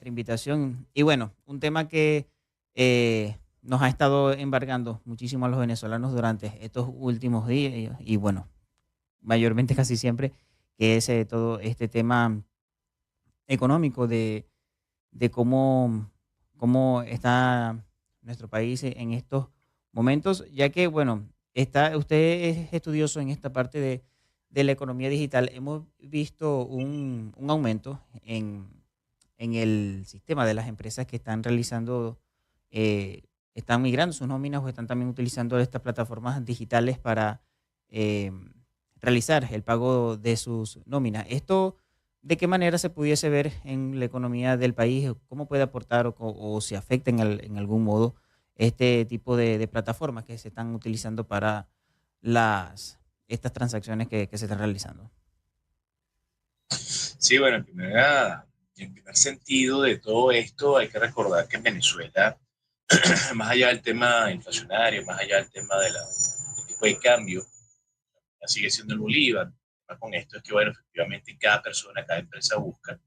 nuestra invitación. Y bueno, un tema que nos ha estado embargando muchísimo a los venezolanos durante estos últimos días y bueno, mayormente casi siempre, que es todo este tema económico de cómo está nuestro país en estos momentos, ya que, bueno, usted es estudioso en esta parte de la economía digital. Hemos visto un aumento en el sistema de las empresas que están realizando, eh, están migrando sus nóminas o están también utilizando estas plataformas digitales para eh, realizar el pago de sus nóminas. Esto, ¿de qué manera se pudiese ver en la economía del país? ¿Cómo puede aportar o si afecta en algún modo este tipo de plataformas que se están utilizando para estas transacciones que se están realizando? Sí, bueno, en primer sentido de todo esto, hay que recordar que en Venezuela, más allá del tema inflacionario, más allá del tema del tipo de cambio, ya sigue siendo el Bolívar. El problema con esto es que, bueno, efectivamente cada persona, cada empresa busca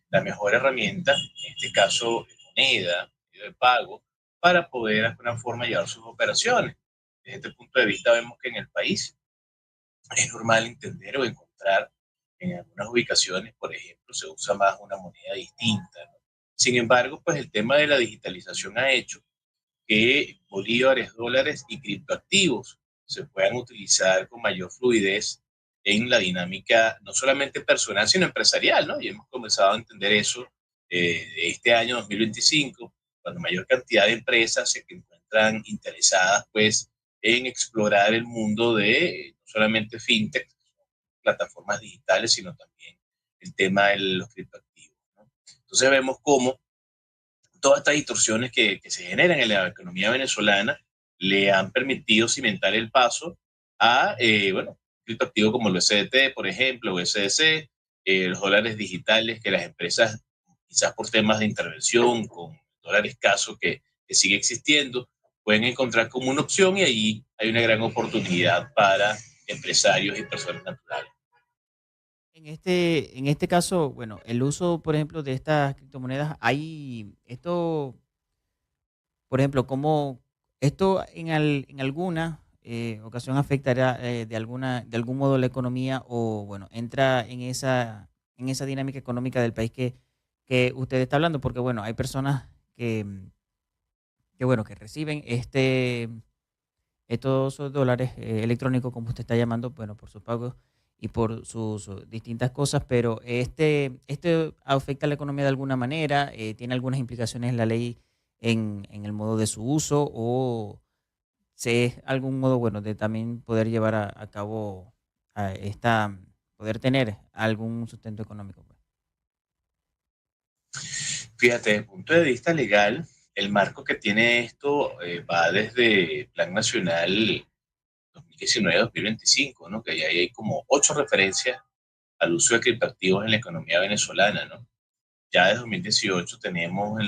la mejor herramienta, en este caso moneda, medio de pago, para poder de alguna forma llevar sus operaciones. Desde este punto de vista vemos que en el país es normal entender o encontrar en algunas ubicaciones, por ejemplo, se usa más una moneda distinta, ¿no? Sin embargo, pues el tema de la digitalización ha hecho que bolívares, dólares y criptoactivos se puedan utilizar con mayor fluidez en la dinámica no solamente personal, sino empresarial, ¿no? Y hemos comenzado a entender eso de este año 2025, cuando mayor cantidad de empresas se encuentran interesadas, pues, en explorar el mundo de no solamente fintech, plataformas digitales, sino también el tema de los criptoactivos, ¿no? Entonces vemos cómo todas estas distorsiones que se generan en la economía venezolana le han permitido cimentar el paso a, bueno, criptoactivos como el USDT, por ejemplo, USDC, los dólares digitales que las empresas, quizás por temas de intervención, con dólares escasos que sigue existiendo, pueden encontrar como una opción y allí hay una gran oportunidad para empresarios y personas naturales. En este caso, bueno, el uso, por ejemplo, de estas criptomonedas, hay esto, por ejemplo, ¿cómo esto en alguna ocasión afectará de algún modo la economía o, bueno, entra en esa dinámica económica del país que usted está hablando? Porque, bueno, hay personas bueno, que reciben estos dólares electrónicos, como usted está llamando, bueno, por sus pagos y por sus distintas cosas, pero este afecta a la economía de alguna manera, tiene algunas implicaciones en la ley en el modo de su uso o si es algún modo, bueno, de también poder llevar a cabo poder tener algún sustento económico, pues. Fíjate, desde el punto de vista legal, el marco que tiene esto va desde Plan Nacional 2019-2025, ¿no? Que ahí hay como 8 referencias al uso de criptoactivos en la economía venezolana, ¿no? Ya desde 2018 tenemos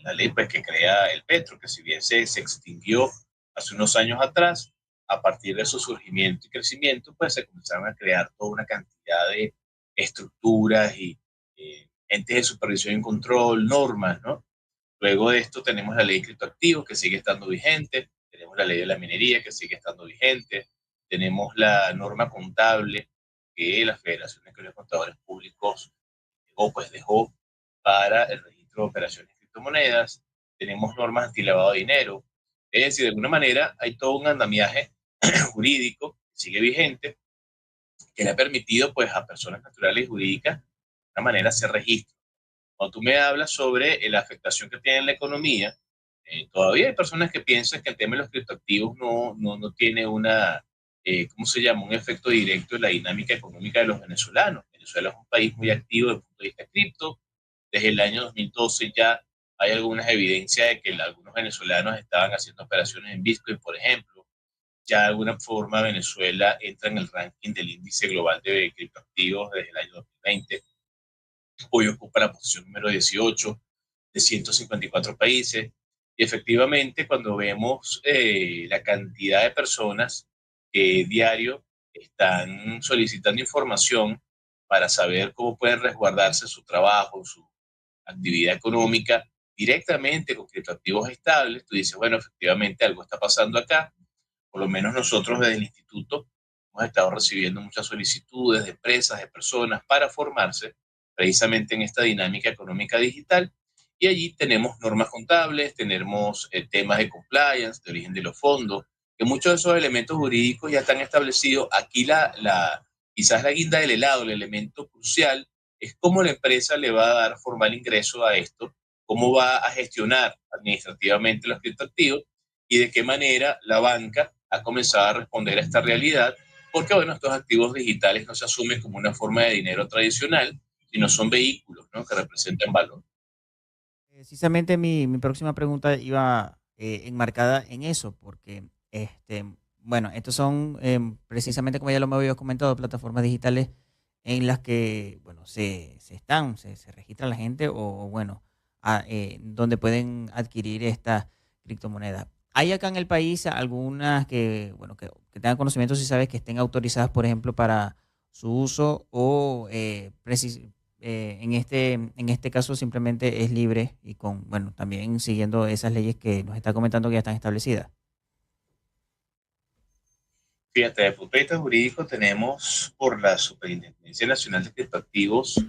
la ley pues, que crea el Petro, que si bien se extinguió hace unos años atrás, a partir de su surgimiento y crecimiento, pues se comenzaron a crear toda una cantidad de estructuras y entes de supervisión y control, normas, ¿no? Luego de esto tenemos la ley de criptoactivos que sigue estando vigente, tenemos la ley de la minería que sigue estando vigente, tenemos la norma contable que la Federación de Contadores Públicos dejó para el registro de operaciones de criptomonedas, tenemos normas antilavado de dinero, es decir, de alguna manera hay todo un andamiaje jurídico que sigue vigente que le ha permitido pues a personas naturales y jurídicas de una manera hacer registro. Cuando tú me hablas sobre la afectación que tiene en la economía, todavía hay personas que piensan que el tema de los criptoactivos no tiene ¿cómo se llama? Un efecto directo en la dinámica económica de los venezolanos. Venezuela es un país muy activo desde el punto de vista cripto. Desde el año 2012 ya hay algunas evidencias de que algunos venezolanos estaban haciendo operaciones en Bitcoin, por ejemplo. Ya de alguna forma Venezuela entra en el ranking del índice global de criptoactivos desde el año 2020. Hoy ocupa la posición número 18 de 154 países. Y efectivamente, cuando vemos la cantidad de personas que diario están solicitando información para saber cómo pueden resguardarse su trabajo, actividad económica directamente con criptoactivos estables, tú dices, bueno, efectivamente algo está pasando acá. Por lo menos nosotros desde el instituto hemos estado recibiendo muchas solicitudes de empresas, de personas para formarse precisamente en esta dinámica económica digital. Y allí tenemos normas contables, tenemos temas de compliance, de origen de los fondos, que muchos de esos elementos jurídicos ya están establecidos. Aquí quizás la guinda del helado, el elemento crucial, es cómo la empresa le va a dar formal ingreso a esto, cómo va a gestionar administrativamente los criptoactivos y de qué manera la banca ha comenzado a responder a esta realidad, porque bueno, estos activos digitales no se asumen como una forma de dinero tradicional, sino son vehículos, ¿no?, que representan valor. Precisamente mi próxima pregunta iba enmarcada en eso, porque bueno, estos son precisamente como ya lo me habías comentado, plataformas digitales en las que, bueno, se registra la gente o bueno, donde pueden adquirir estas criptomonedas. ¿Hay acá en el país algunas que, bueno, que tengan conocimiento, si sabes, que estén autorizadas, por ejemplo, para su uso o en este caso simplemente es libre y con, bueno, también siguiendo esas leyes que nos está comentando que ya están establecidas? Fíjate, de punto de vista jurídico tenemos por la Superintendencia Nacional de Criptoactivos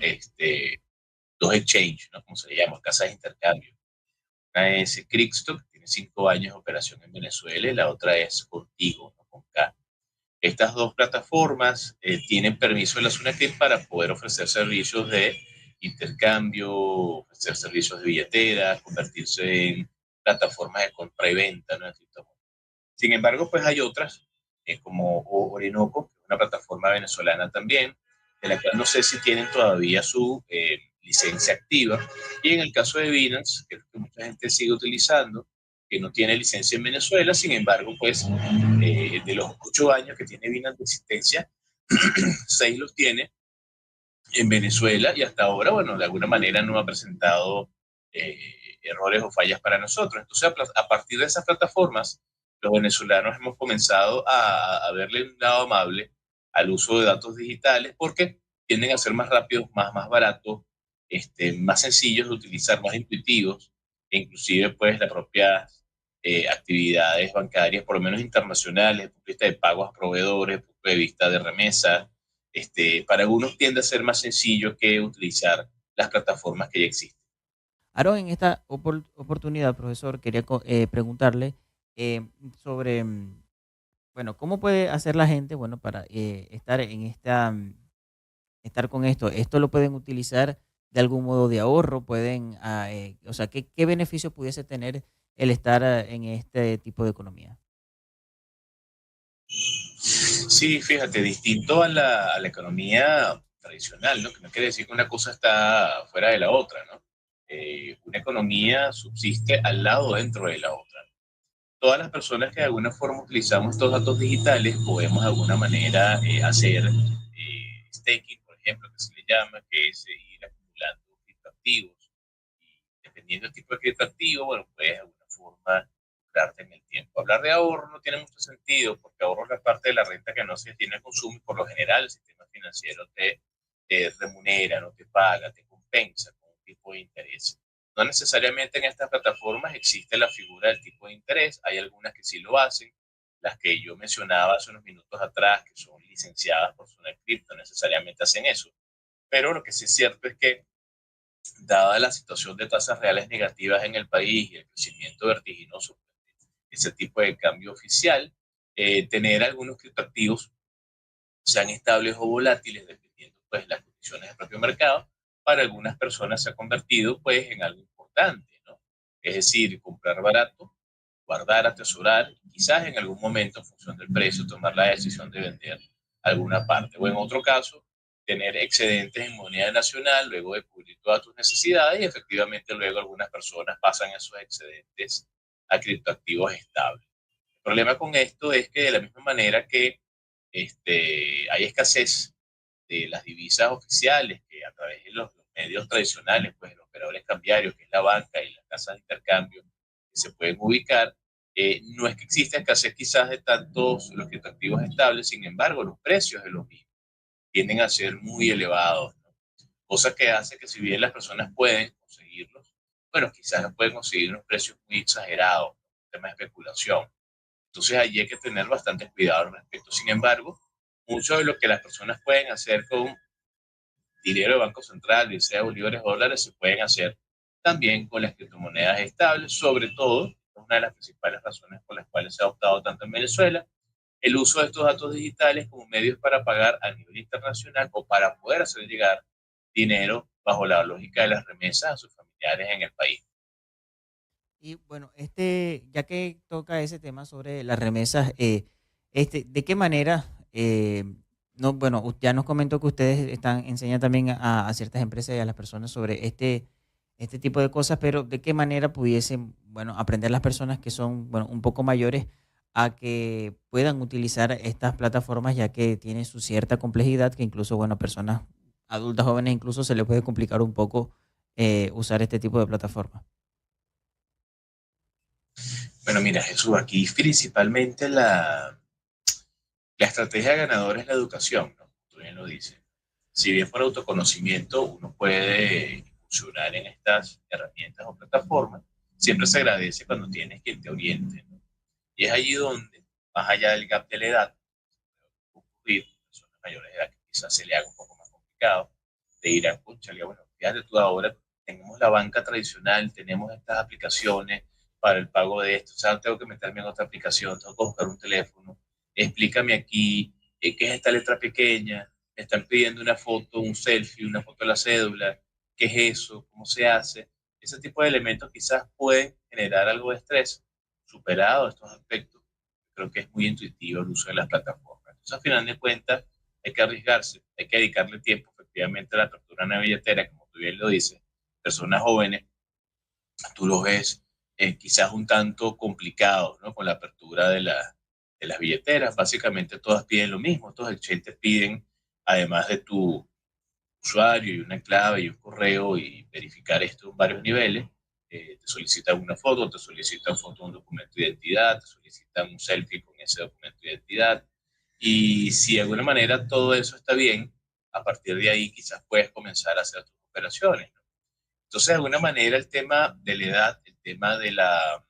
dos exchanges, ¿no?, como se le llama, casas de intercambio. Una es Crixto, que tiene 5 años de operación en Venezuela, y la otra es Contigo, ¿no?, con K. Estas dos plataformas tienen permiso de la SUNACRIP para poder ofrecer servicios de intercambio, ofrecer servicios de billetera, convertirse en plataformas de compra y venta, ¿no?, de criptomonedas. Sin embargo, pues hay otras, como Orinoco, que es una plataforma venezolana también, de la cual no sé si tienen todavía su licencia activa. Y en el caso de Binance, que es lo que mucha gente sigue utilizando, que no tiene licencia en Venezuela, sin embargo, pues de los 8 años que tiene Binance de existencia, 6 los tiene en Venezuela y hasta ahora, bueno, de alguna manera no ha presentado errores o fallas para nosotros. Entonces, a partir de esas plataformas, los venezolanos hemos comenzado a verle un lado amable al uso de datos digitales porque tienden a ser más rápidos, más baratos, más sencillos de utilizar, más intuitivos, e inclusive pues las propias actividades bancarias, por lo menos internacionales, desde el punto de vista de pagos a proveedores, desde el punto de vista de remesas, para algunos tiende a ser más sencillo que utilizar las plataformas que ya existen. Aaron, en esta oportunidad, profesor, quería preguntarle sobre, bueno, ¿cómo puede hacer la gente, bueno, para estar en estar con esto? ¿Esto lo pueden utilizar de algún modo de ahorro? O sea, ¿qué beneficio pudiese tener el estar en este tipo de economía? Sí, fíjate, distinto a la economía tradicional, ¿no? Que no quiere decir que una cosa está fuera de la otra, ¿no? Una economía subsiste al lado o dentro de la otra. Todas las personas que de alguna forma utilizamos estos datos digitales podemos de alguna manera hacer staking, por ejemplo, que se le llama, que es ir acumulando criptoactivos. Y dependiendo del tipo de criptoactivo, bueno, puedes de alguna forma darte en el tiempo. Hablar de ahorro no tiene mucho sentido porque ahorro es la parte de la renta que no se tiene al consumo y por lo general el sistema financiero te remunera, no te paga, te compensa con un tipo de interés. No necesariamente en estas plataformas existe la figura del tipo de interés, hay algunas que sí lo hacen, las que yo mencionaba hace unos minutos atrás, que son licenciadas por Sunacrypto, no necesariamente hacen eso. Pero lo que sí es cierto es que, dada la situación de tasas reales negativas en el país y el crecimiento vertiginoso de ese tipo de cambio oficial, tener algunos criptoactivos, sean estables o volátiles, dependiendo pues de las condiciones del propio mercado, para algunas personas se ha convertido pues en algo importante, ¿no? Es decir, comprar barato, guardar, atesorar, y quizás en algún momento, en función del precio, tomar la decisión de vender alguna parte. O en otro caso, tener excedentes en moneda nacional, luego de cubrir todas tus necesidades, y efectivamente luego algunas personas pasan esos excedentes a criptoactivos estables. El problema con esto es que de la misma manera que hay escasez de las divisas oficiales, que a través de los medios tradicionales, pues los operadores cambiarios, que es la banca y las casas de intercambio, que se pueden ubicar, no es que exista escasez quizás de tantos los criptoactivos estables, sin embargo, los precios de los mismos tienden a ser muy elevados, ¿no? cosa que hace que si bien las personas pueden conseguirlos, bueno, quizás los pueden conseguir unos precios muy exagerados, un tema de especulación. Entonces allí hay que tener bastante cuidado al respecto. Sin embargo, mucho de lo que las personas pueden hacer con dinero de Banco Central, bien sea bolívares o dólares, se pueden hacer también con las criptomonedas estables, sobre todo, es una de las principales razones por las cuales se ha optado tanto en Venezuela, el uso de estos datos digitales como medios para pagar a nivel internacional o para poder hacer llegar dinero bajo la lógica de las remesas a sus familiares en el país. Y bueno, ya que toca ese tema sobre las remesas, ¿de qué manera, no, bueno, ya nos comentó que ustedes enseñan también a ciertas empresas y a las personas sobre este tipo de cosas, pero ¿de qué manera pudiesen, bueno, aprender las personas que son, bueno, un poco mayores a que puedan utilizar estas plataformas, ya que tienen su cierta complejidad, que incluso, bueno, personas adultas jóvenes incluso se les puede complicar un poco usar este tipo de plataformas? Bueno, mira, Jesús, aquí principalmente la estrategia ganadora es la educación, ¿no? Tú bien lo dices. Si bien por autoconocimiento uno puede incursionar en estas herramientas o plataformas, siempre se agradece cuando tienes quien te oriente, ¿no? Y es allí donde, más allá del gap de la edad, ocurrir, personas mayores de edad que quizás se le haga un poco más complicado, de ir a, pucha, bueno, fíjate tú ahora, tenemos la banca tradicional, tenemos estas aplicaciones para el pago de esto, o sea, tengo que meterme en otra aplicación, tengo que buscar un teléfono, explícame aquí, ¿qué es esta letra pequeña? Me están pidiendo una foto, un selfie, una foto de la cédula, ¿qué es eso? ¿Cómo se hace? Ese tipo de elementos quizás pueden generar algo de estrés. Superado estos aspectos, creo que es muy intuitivo el uso de las plataformas. Entonces, al final de cuentas, hay que arriesgarse, hay que dedicarle tiempo efectivamente a la apertura de una billetera, como tú bien lo dices. Personas jóvenes, tú los ves quizás un tanto complicados, ¿no? Con la apertura de las billeteras. Básicamente todas piden lo mismo, todos exchanges piden, además de tu usuario y una clave y un correo y verificar esto en varios niveles, te solicitan una foto, te solicitan foto de un documento de identidad, te solicitan un selfie con ese documento de identidad. Y si de alguna manera todo eso está bien, a partir de ahí quizás puedes comenzar a hacer tus operaciones, ¿no? Entonces, de alguna manera, el tema de la edad, el tema de la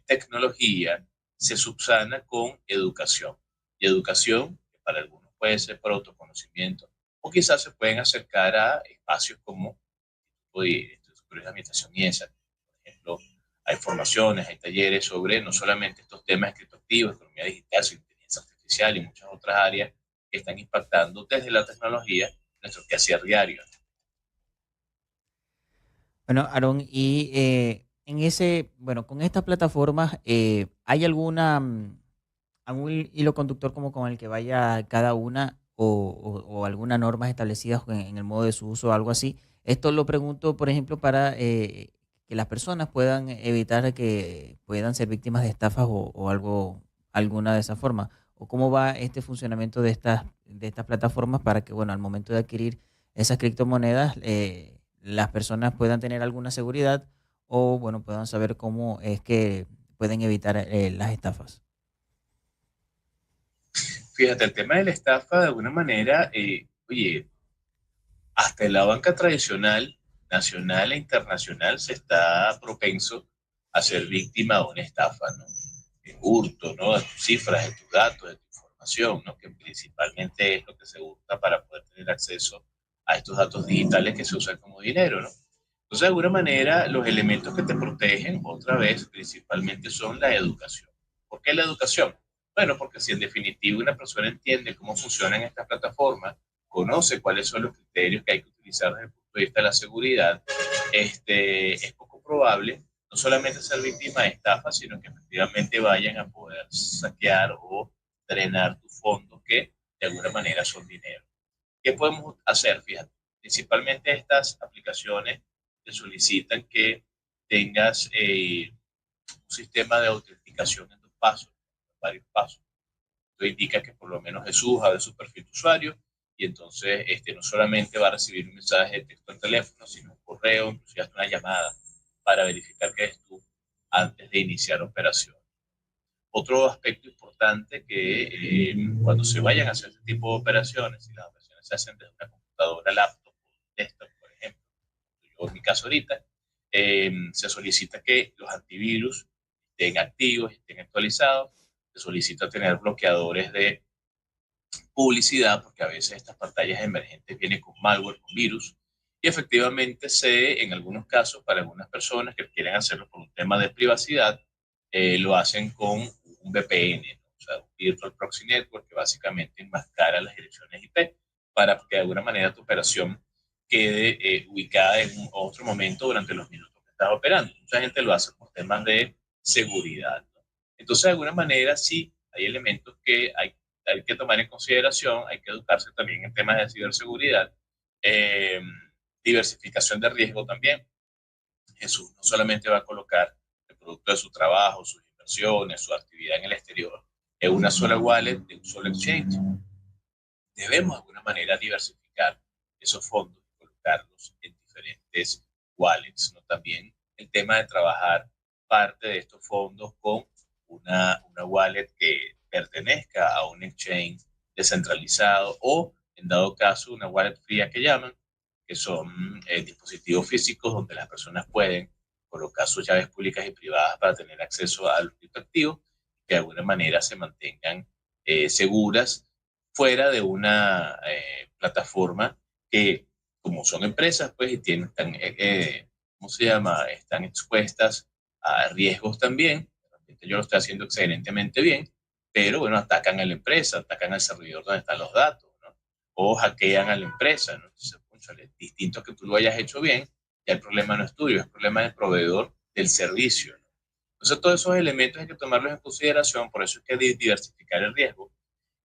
tecnología, se subsana con educación. Y educación, que para algunos puede ser por autoconocimiento, o quizás se pueden acercar a espacios como de administración y esa. Por ejemplo, hay formaciones, hay talleres sobre no solamente estos temas criptoactivos, economía digital, sino inteligencia artificial y muchas otras áreas que están impactando desde la tecnología nuestro quehacer diario. Bueno, Aaron, y bueno, con estas plataformas, ¿hay algún hilo conductor como con el que vaya cada una o algunas normas establecidas en el modo de su uso o algo así? Esto lo pregunto, por ejemplo, para que las personas puedan evitar que puedan ser víctimas de estafas o algo, alguna de esa forma. ¿O cómo va este funcionamiento de estas plataformas para que, bueno, al momento de adquirir esas criptomonedas, las personas puedan tener alguna seguridad o, bueno, puedan saber cómo es que pueden evitar las estafas? Fíjate, el tema de la estafa, de alguna manera, oye, hasta en la banca tradicional, nacional e internacional, se está propenso a ser víctima de una estafa, ¿no? De hurto, ¿no? De tus cifras, de tus datos, de tu información, ¿no? Que principalmente es lo que se busca para poder tener acceso a estos datos digitales que se usan como dinero, ¿no? Entonces, de alguna manera, los elementos que te protegen, otra vez, principalmente son la educación. ¿Por qué la educación? Bueno, porque si en definitiva una persona entiende cómo funcionan estas plataformas, conoce cuáles son los criterios que hay que utilizar desde el punto de vista de la seguridad, es poco probable no solamente ser víctima de estafas, sino que efectivamente vayan a poder saquear o drenar tus fondos que de alguna manera son dinero. ¿Qué podemos hacer? Fíjate, principalmente estas aplicaciones te solicitan que tengas un sistema de autenticación en tus pasos, en varios pasos. Esto indica que por lo menos Jesús abre su perfil de usuario y entonces no solamente va a recibir un mensaje de texto en teléfono, sino un correo, inclusive hasta una llamada para verificar que eres tú antes de iniciar operación. Otro aspecto importante que cuando se vayan a hacer este tipo de operaciones, si las operaciones se hacen desde una computadora laptop desktop, por ejemplo, yo en mi caso ahorita, se solicita que los antivirus estén activos, estén actualizados, se solicita tener bloqueadores de publicidad, porque a veces estas pantallas emergentes vienen con malware, con virus, y efectivamente en algunos casos, para algunas personas que quieren hacerlo por un tema de privacidad, lo hacen con un VPN, ¿no? O sea, un Virtual Proxy Network, que básicamente enmascara las direcciones IP para que de alguna manera tu operación quede ubicada en otro momento durante los minutos que estás operando. Mucha gente lo hace por temas de seguridad, ¿no? Entonces, de alguna manera, sí, hay elementos que hay que tomar en consideración, hay que educarse también en temas de ciberseguridad, eh, diversificación de riesgo también. Jesús no solamente va a colocar el producto de su trabajo, sus inversiones, su actividad en el exterior en una sola wallet, en un solo exchange. Debemos de alguna manera diversificar esos fondos y colocarlos en diferentes wallets, ¿no? También el tema de trabajar parte de estos fondos con una wallet que pertenezca a un exchange descentralizado o, en dado caso, una wallet fría que llaman, que son dispositivos físicos donde las personas pueden colocar sus llaves públicas y privadas para tener acceso a los criptoactivos que de alguna manera se mantengan seguras fuera de una plataforma que, como son empresas, pues, y tienen, ¿cómo se llama? Están expuestas a riesgos también. Realmente yo lo estoy haciendo excelentemente bien, pero bueno, atacan a la empresa, atacan al servidor donde están los datos, ¿no? O hackean a la empresa, ¿no? Entonces, cónchale, distinto que tú lo hayas hecho bien, ya el problema no es tuyo, es el problema del proveedor del servicio, ¿no? Entonces, todos esos elementos hay que tomarlos en consideración, por eso es que diversificar el riesgo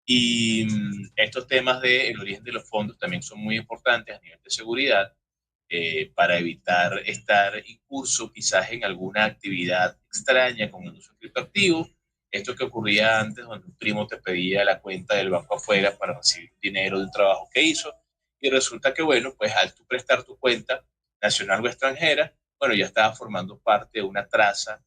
y estos temas del origen de los fondos también son muy importantes a nivel de seguridad para evitar estar incurso quizás en alguna actividad extraña con el uso de criptoactivos. Esto que ocurría antes, donde un primo te pedía la cuenta del banco afuera para recibir dinero de un trabajo que hizo, y resulta que, bueno, pues al tú prestar tu cuenta nacional o extranjera, bueno, ya estaba formando parte de una traza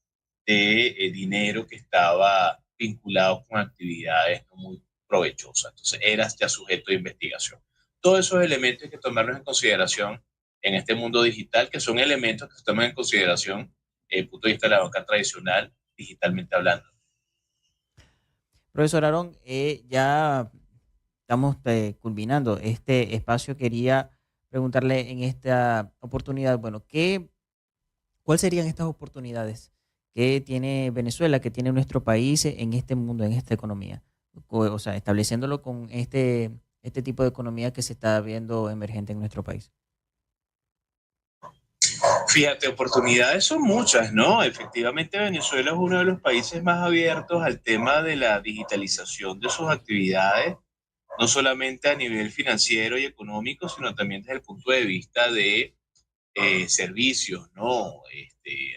de dinero que estaba vinculado con actividades no muy provechosas. Entonces, eras ya sujeto de investigación. Todos esos elementos hay que tomarlos en consideración en este mundo digital, que son elementos que se toman en consideración desde el punto de vista de la banca tradicional, digitalmente hablando. Profesor Aarón, ya estamos culminando este espacio. Quería preguntarle en esta oportunidad, bueno, ¿cuáles serían estas oportunidades que tiene Venezuela, que tiene nuestro país en este mundo, en esta economía? O sea, estableciéndolo con este tipo de economía que se está viendo emergente en nuestro país. Fíjate, oportunidades son muchas, ¿no? Efectivamente, Venezuela es uno de los países más abiertos al tema de la digitalización de sus actividades, no solamente a nivel financiero y económico, sino también desde el punto de vista de servicios, ¿no?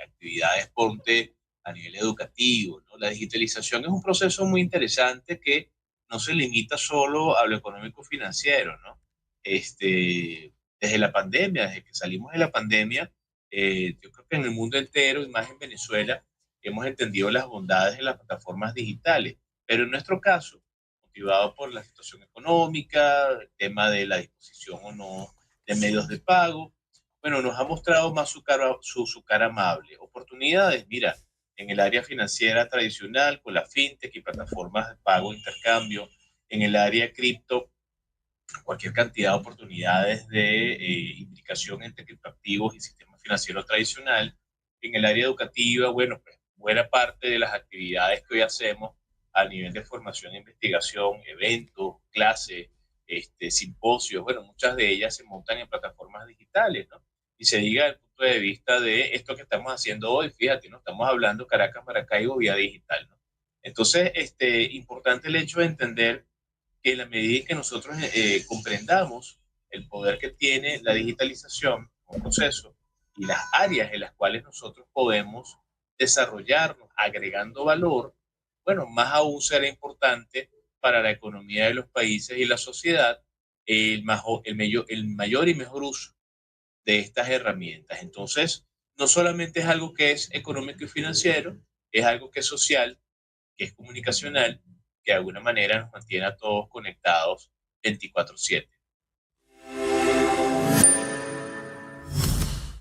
Actividades, ponte a nivel educativo, ¿no? La digitalización es un proceso muy interesante que no se limita solo a lo económico financiero, ¿no? Desde la pandemia, desde que salimos de la pandemia, yo creo que en el mundo entero y más en Venezuela hemos entendido las bondades de las plataformas digitales, pero en nuestro caso, motivado por la situación económica, el tema de la disposición o no de medios de pago, bueno, nos ha mostrado más su cara amable. Oportunidades, mira, en el área financiera tradicional, con la fintech y plataformas de pago e intercambio, en el área cripto, cualquier cantidad de oportunidades de implicación entre criptoactivos y sistema financiero tradicional. En el área educativa, bueno, pues buena parte de las actividades que hoy hacemos a nivel de formación e investigación, eventos, clases, simposios, bueno, muchas de ellas se montan en plataformas digitales, ¿no? Y se diga desde el punto de vista de esto que estamos haciendo hoy, fíjate, ¿no? Estamos hablando Caracas, Maracaibo, vía digital, ¿no? Entonces, importante el hecho de entender que en la medida en que nosotros comprendamos el poder que tiene la digitalización como proceso y las áreas en las cuales nosotros podemos desarrollarnos agregando valor, bueno, más aún será importante para la economía de los países y la sociedad el mayor y mejor uso de estas herramientas. Entonces, no solamente es algo que es económico y financiero, es algo que es social, que es comunicacional, que de alguna manera nos mantiene a todos conectados 24/7.